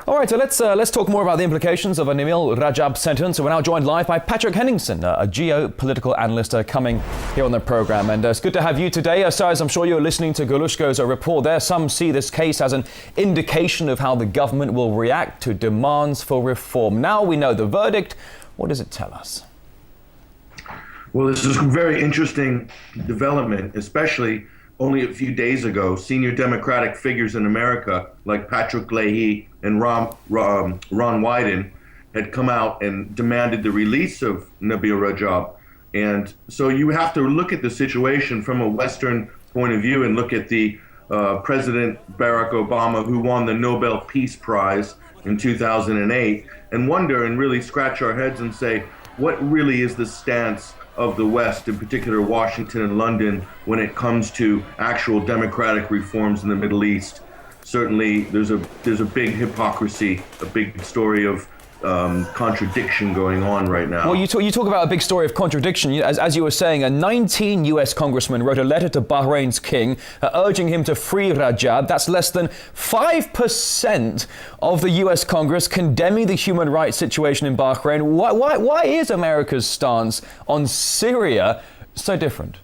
All right, so let's talk more about the implications of a Namil Rajab sentence. So we're now joined live by Patrick Henningsen, a geopolitical analyst coming here on the program. And it's good to have you today. So as I'm sure you're listening to Galushko's report there, some see this case as an indication of how the government will react to demands for reform. Now we know the verdict. What does it tell us? Well, this is a very interesting development, especially only a few days ago, senior Democratic figures in America like Patrick Leahy and Ron Wyden had come out and demanded the release of Nabil Rajab. And so you have to look at the situation from a Western point of view and look at the President Barack Obama, who won the Nobel Peace Prize in 2008, and wonder and really scratch our heads and say, what really is the stance of the West, in particular Washington and London, when it comes to actual democratic reforms in the Middle East? Certainly, there's a big hypocrisy, a big story of contradiction going on right now. Well, you talk about a big story of contradiction. As you were saying, a 19 US congressman wrote a letter to Bahrain's king urging him to free Rajab. That's less than 5% of the US Congress condemning the human rights situation in Bahrain. Why is America's stance on Syria so different?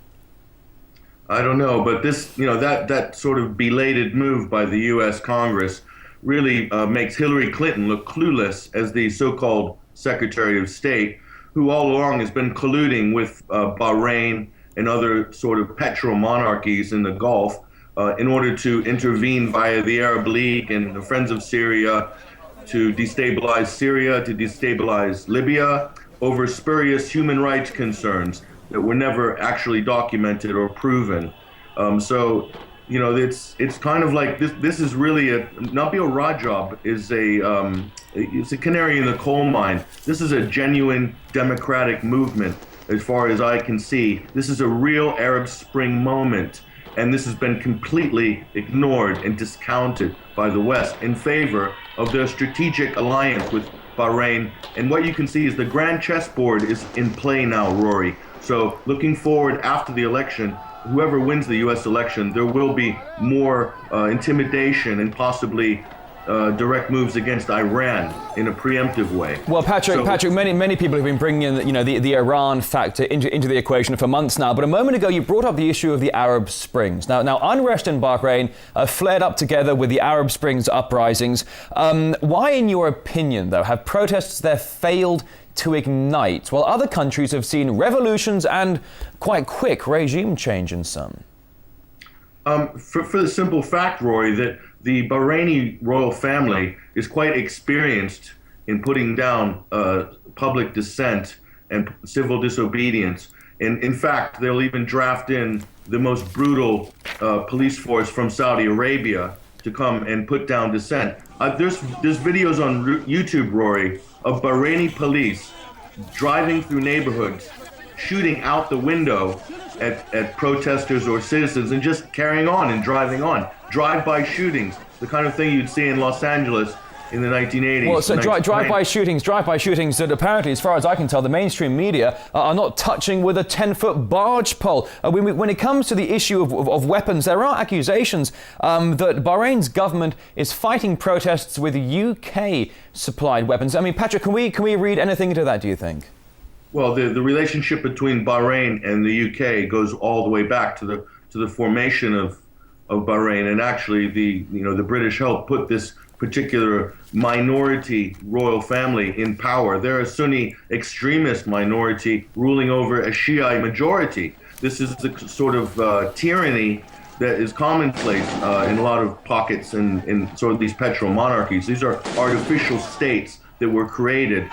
I don't know, but this, that sort of belated move by the US Congress really makes Hillary Clinton look clueless as the so-called Secretary of State, who all along has been colluding with Bahrain and other sort of petro-monarchies in the Gulf in order to intervene via the Arab League and the Friends of Syria to destabilize Syria, to destabilize Libya over spurious human rights concerns that were never actually documented or proven. It's kind of like this is really Nabil Rajab is it's a canary in the coal mine. This is a genuine democratic movement as far as I can see. This is a real Arab Spring moment, and this has been completely ignored and discounted by the West in favor of their strategic alliance with Bahrain. And what you can see is the grand chessboard is in play now, Rory. So looking forward after the election, whoever wins the U.S. election, there will be more intimidation and possibly direct moves against Iran in a preemptive way. Well, Patrick, many people have been bringing in, the Iran factor into the equation for months now. But a moment ago, you brought up the issue of the Arab Springs. Now, unrest in Bahrain flared up together with the Arab Springs uprisings. Why, in your opinion, though, have protests there failed to ignite, while other countries have seen revolutions and quite quick regime change in some? For the simple fact, Rory, that the Bahraini royal family is quite experienced in putting down public dissent and civil disobedience. And in fact, they'll even draft in the most brutal police force from Saudi Arabia to come and put down dissent. There's videos on YouTube, Rory, of Bahraini police driving through neighborhoods, shooting out the window at protesters or citizens and just carrying on and driving on. Drive-by shootings, the kind of thing you'd see in Los Angeles in the 1980s. Well, so drive-by shootings that apparently, as far as I can tell, the mainstream media are not touching with a 10-foot barge pole. When it comes to the issue of weapons, there are accusations that Bahrain's government is fighting protests with UK-supplied weapons. I mean, Patrick, can we read anything into that, do you think? Well, the relationship between Bahrain and the UK goes all the way back to the formation of Bahrain, and actually the British helped put this particular minority royal family in power. They're a Sunni extremist minority ruling over a Shiite majority. This is the sort of tyranny that is commonplace in a lot of pockets in sort of these petro-monarchies. These are artificial states that were created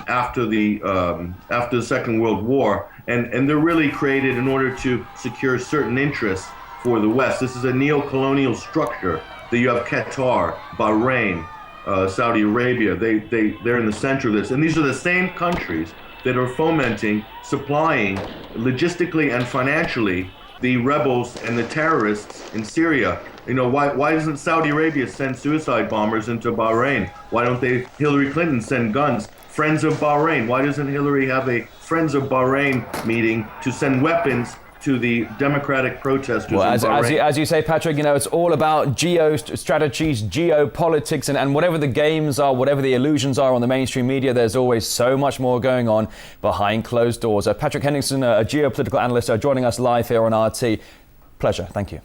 after the Second World War, and they're really created in order to secure certain interests for the West. This is a neo-colonial structure that you have Qatar, Bahrain, Saudi Arabia. They're in the center of this, and these are the same countries that are fomenting, supplying logistically and financially the rebels and the terrorists in Syria. Why doesn't Saudi Arabia send suicide bombers into Bahrain? Why don't Hillary Clinton send guns? Friends of Bahrain. Why doesn't Hillary have a Friends of Bahrain meeting to send weapons to the democratic protesters well, in Bahrain. as you say, Patrick, it's all about geostrategies, geopolitics, and whatever the games are, whatever the illusions are on the mainstream media, there's always so much more going on behind closed doors. Patrick Henningsen, a geopolitical analyst, joining us live here on RT. Pleasure. Thank you.